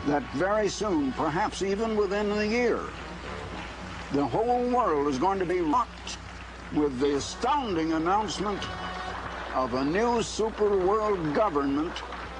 that very soon, perhaps even within a year, the whole world is going to be rocked with the astounding announcement of a new super world government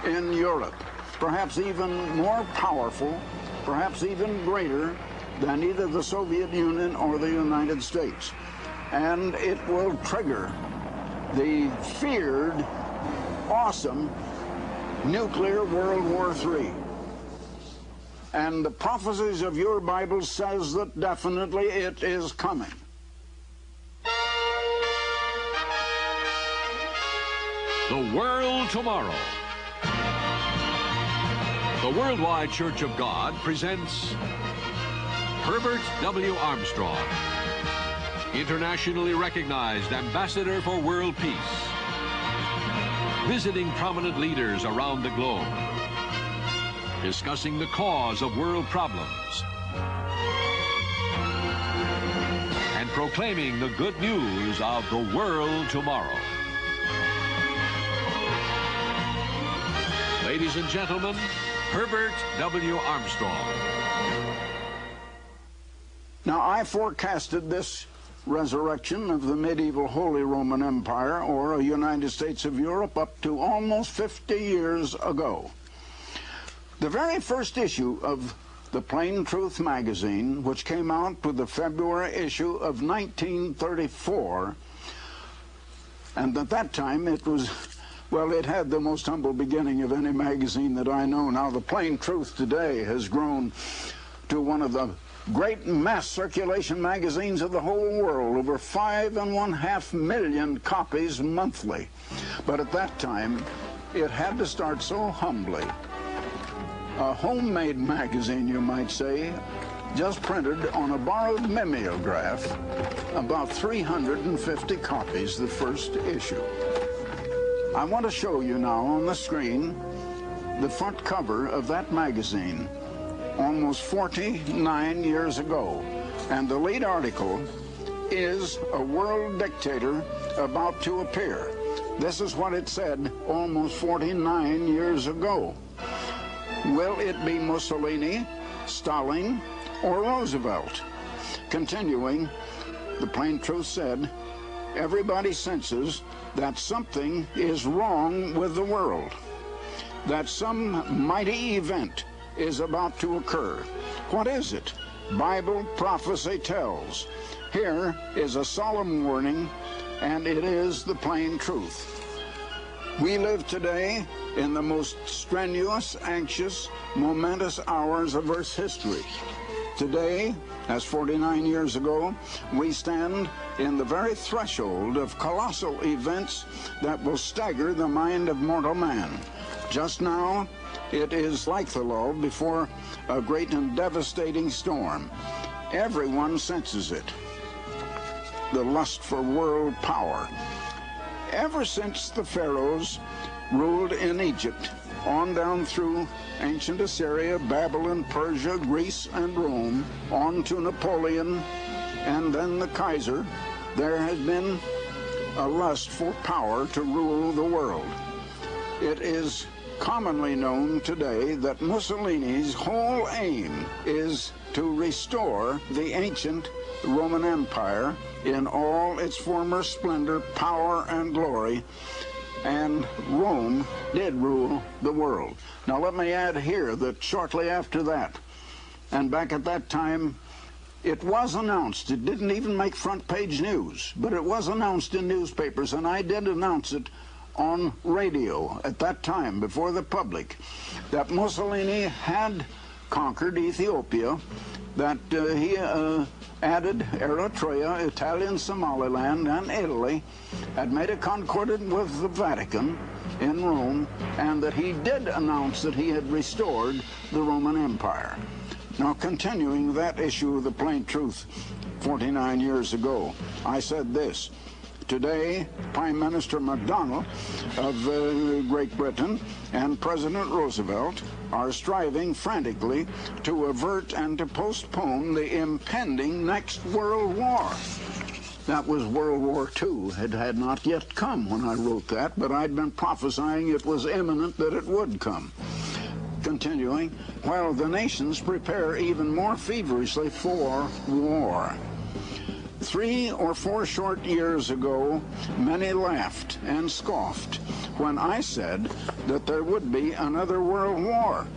in Europe, perhaps even more powerful, perhaps even greater than either the Soviet Union or the United States. And it will trigger the feared, awesome nuclear World War III. And the prophecies of your Bible says that definitely it is coming. The World Tomorrow. The Worldwide Church of God presents Herbert W. Armstrong, internationally recognized ambassador for world peace, visiting prominent leaders around the globe, discussing the cause of world problems, and proclaiming the good news of the world tomorrow. Ladies and gentlemen, Herbert W. Armstrong. Now, I forecasted this resurrection of the medieval Holy Roman Empire, or a United States of Europe, up to almost 50 years ago. The very first issue of the Plain Truth magazine, which came out with the February issue of 1934, and at that time it was, well, it had the most humble beginning of any magazine that I know. Now, the Plain Truth today has grown to one of the great mass circulation magazines of the whole world, over 5.5 million copies monthly. But at that time, it had to start so humbly. A homemade magazine, you might say, just printed on a borrowed mimeograph, about 350 copies, the first issue. I want to show you now on the screen the front cover of that magazine almost 49 years ago. And the lead article is a world dictator about to appear. This is what it said almost 49 years ago. Will it be Mussolini, Stalin, or Roosevelt? Continuing, the Plain Truth said, everybody senses that something is wrong with the world, that some mighty event is about to occur. What is it? Bible prophecy tells. Here is a solemn warning, and it is the plain truth. We live today in the most strenuous, anxious, momentous hours of Earth's history. Today, as 49 years ago, we stand in the very threshold of colossal events that will stagger the mind of mortal man. Just now, it is like the lull before a great and devastating storm. Everyone senses it. The lust for world power. Ever since the pharaohs ruled in Egypt, on down through ancient Assyria, Babylon, Persia, Greece, and Rome, on to Napoleon, and then the Kaiser, there has been a lust for power to rule the world. It is commonly known today that Mussolini's whole aim is to restore the ancient Roman Empire in all its former splendor, power, and glory, and Rome did rule the world. Now let me add here that shortly after that, and back at that time, it was announced, it didn't even make front page news, but it was announced in newspapers, and I did announce it on radio at that time before the public, that Mussolini had conquered Ethiopia, that he added Eritrea, Italian Somaliland, and Italy, had made a concordat with the Vatican in Rome, and that he did announce that he had restored the Roman Empire. Now, continuing that issue of the Plain Truth 49 years ago, I said this. Today, Prime Minister MacDonald of Great Britain and President Roosevelt are striving frantically to avert and to postpone the impending next World War. That was World War II. It had not yet come when I wrote that, but I'd been prophesying it was imminent that it would come. continuing, while the nations prepare even more feverishly for war. 3 or 4 short years ago, many laughed and scoffed when I said that there would be another world war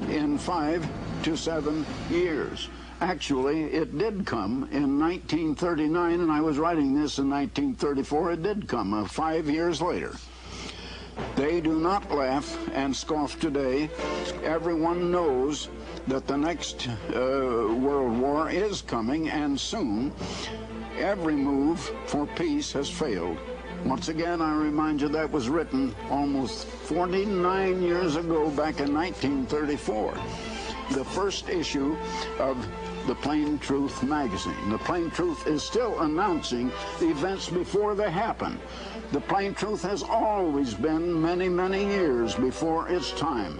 in 5 to 7 years. Actually, it did come in 1939, and I was writing this in 1934. It did come 5 years later. They do not laugh and scoff today. Everyone knows that the next world war is coming, and soon. Every move for peace has failed. Once again, I remind you that was written almost 49 years ago, back in 1934. The first issue of the Plain Truth magazine. The Plain Truth is still announcing the events before they happen. The Plain Truth has always been many, many years before its time.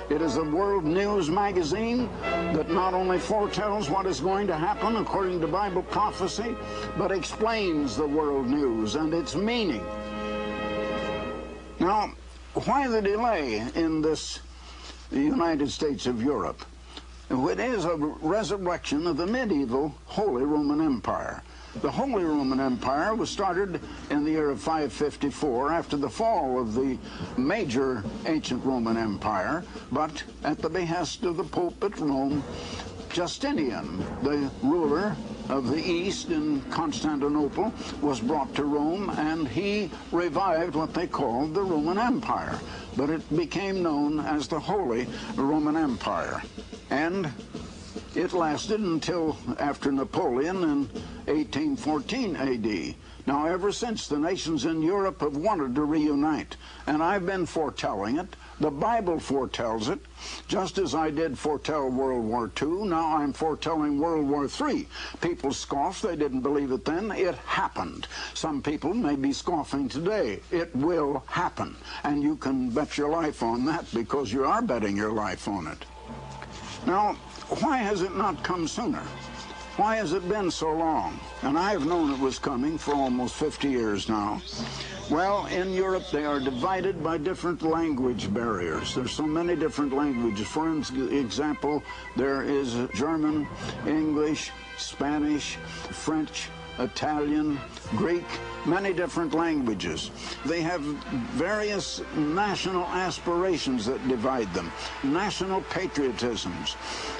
It is a world news magazine that not only foretells what is going to happen according to Bible prophecy, but explains the world news and its meaning. Now, why the delay in this United States of Europe? It is a resurrection of the medieval Holy Roman Empire. The Holy Roman Empire was started in the year of 554 after the fall of the major ancient Roman Empire, but at the behest of the Pope at Rome, Justinian, the ruler of the East in Constantinople, was brought to Rome, and he revived what they called the Roman Empire. But it became known as the Holy Roman Empire. And it lasted until after Napoleon in 1814 AD. Now, ever since, the nations in Europe have wanted to reunite, and I've been foretelling it. The Bible foretells it, just as I did foretell World War II. Now I'm foretelling World War III. People scoffed. They didn't believe it then. It happened. Some people may be scoffing today. It will happen, and you can bet your life on that, because you are betting your life on it. Now, why has it not come sooner? Why has it been so long? And I've known it was coming for almost 50 years now. Well, in Europe, they are divided by different language barriers. There's so many different languages. For example, there is German, English, Spanish, French, Italian, Greek, many different languages. They have various national aspirations that divide them, national patriotisms.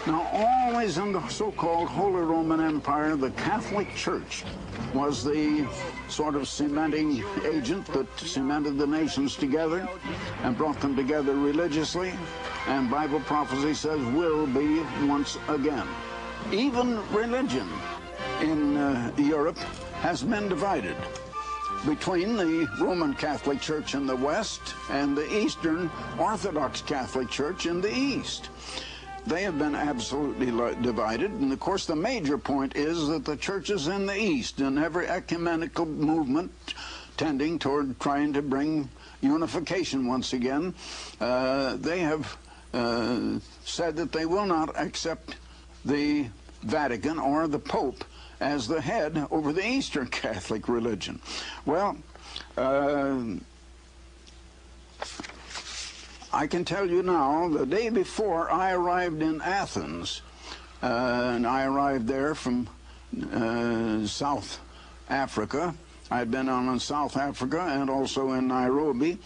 Now, always in the so-called Holy Roman Empire, the Catholic Church was the sort of cementing agent that cemented the nations together and brought them together religiously, and Bible prophecy says will be once again. Even religion in Europe has been divided between the Roman Catholic Church in the West and the Eastern Orthodox Catholic Church in the East. They have been absolutely divided, and of course the major point is that the churches in the East, and every ecumenical movement tending toward trying to bring unification once again, they have said that they will not accept the Vatican or the Pope as the head over the Eastern Catholic religion. Well, I can tell you now, the day before I arrived in Athens, and I arrived there from South Africa. I'd been on in South Africa and also in Nairobi.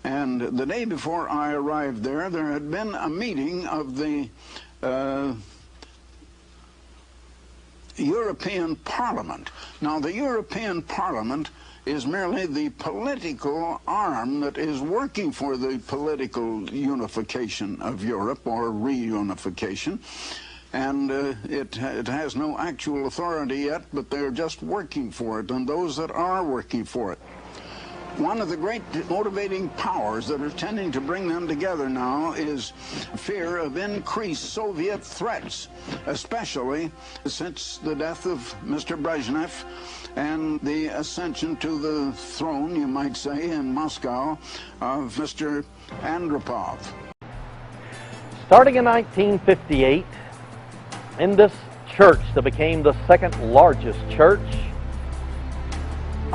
And the day before I arrived there, there had been a meeting of the European Parliament. Now, the European Parliament is merely the political arm that is working for the political unification of Europe, or reunification. And it has no actual authority yet, but they're just working for it, and those that are working for it. One of the great motivating powers that are tending to bring them together now is fear of increased Soviet threats, especially since the death of Mr. Brezhnev and the ascension to the throne, you might say, in Moscow of Mr. Andropov. Starting in 1958, in this church that became the second largest church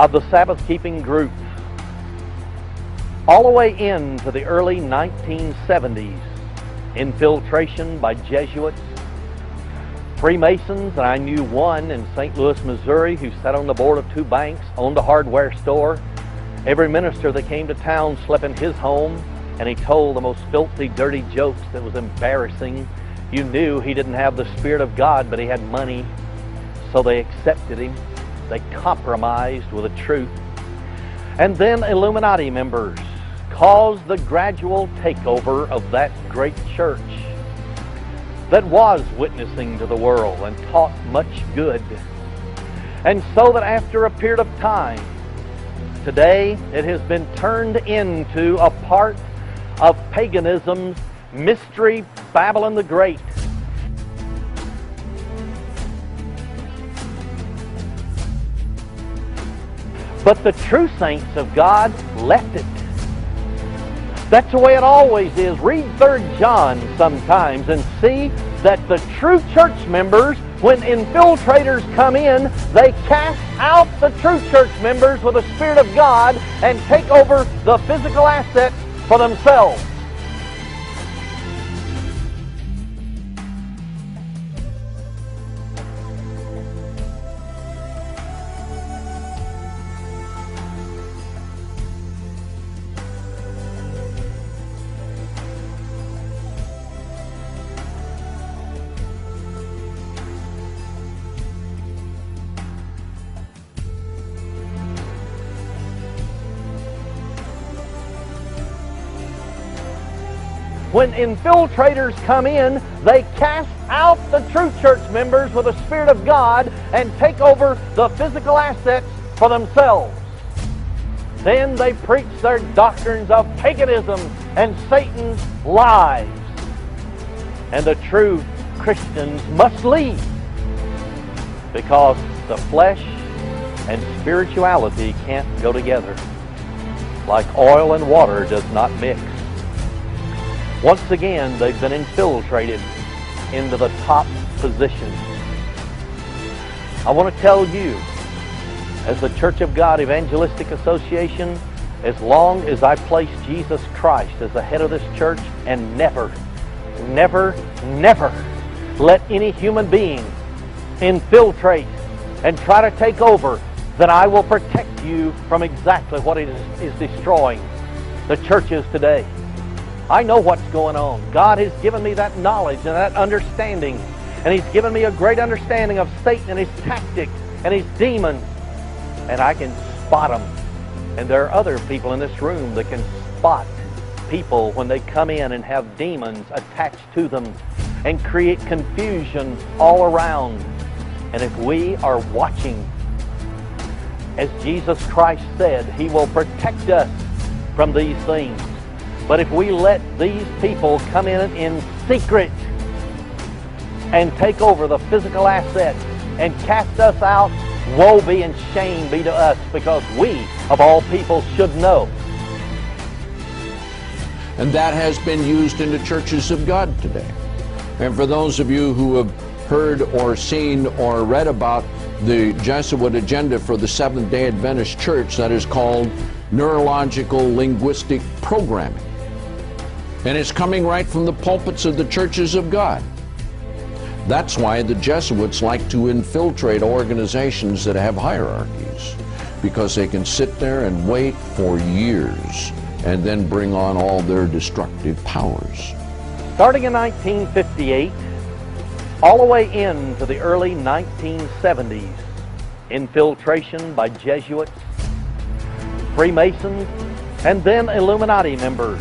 of the Sabbath-keeping group, all the way into the early 1970s, infiltration by Jesuits, Freemasons, and I knew one in St. Louis, Missouri, who sat on the board of 2 banks, owned a hardware store. Every minister that came to town slept in his home, and he told the most filthy, dirty jokes that was embarrassing. You knew he didn't have the Spirit of God, but he had money, so they accepted him. They compromised with the truth. And then Illuminati members caused the gradual takeover of that great church that was witnessing to the world and taught much good. And so that after a period of time, today it has been turned into a part of paganism's mystery, Babylon the Great. But the true saints of God left it. That's the way it always is. Read 3 John sometimes and see that the true church members, when infiltrators come in, they cast out the true church members with the Spirit of God and take over the physical assets for themselves. When infiltrators come in, they cast out the true church members with the Spirit of God and take over the physical assets for themselves. Then they preach their doctrines of paganism and Satan's lies. And the true Christians must leave, because the flesh and spirituality can't go together. Like oil and water does not mix. Once again, they've been infiltrated into the top position. I want to tell you, as the Church of God Evangelistic Association, as long as I place Jesus Christ as the head of this church, and never, never, never let any human being infiltrate and try to take over, then I will protect you from exactly what it is destroying the churches today. I know what's going on. God has given me that knowledge and that understanding. And He's given me a great understanding of Satan and his tactics and his demons. And I can spot them. And there are other people in this room that can spot people when they come in and have demons attached to them and create confusion all around. And if we are watching, as Jesus Christ said, He will protect us from these things. But if we let these people come in secret and take over the physical assets and cast us out, woe be and shame be to us, because we, of all people, should know. And that has been used in the churches of God today. And for those of you who have heard or seen or read about the Jesuit agenda for the Seventh-day Adventist Church, that is called neurological linguistic programming. And it's coming right from the pulpits of the churches of God. That's why the Jesuits like to infiltrate organizations that have hierarchies, because they can sit there and wait for years and then bring on all their destructive powers. Starting in 1958, all the way into the early 1970s, infiltration by Jesuits, Freemasons, and then Illuminati members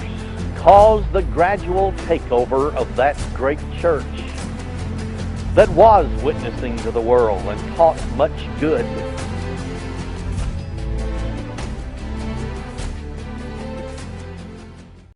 caused the gradual takeover of that great church that was witnessing to the world and taught much good.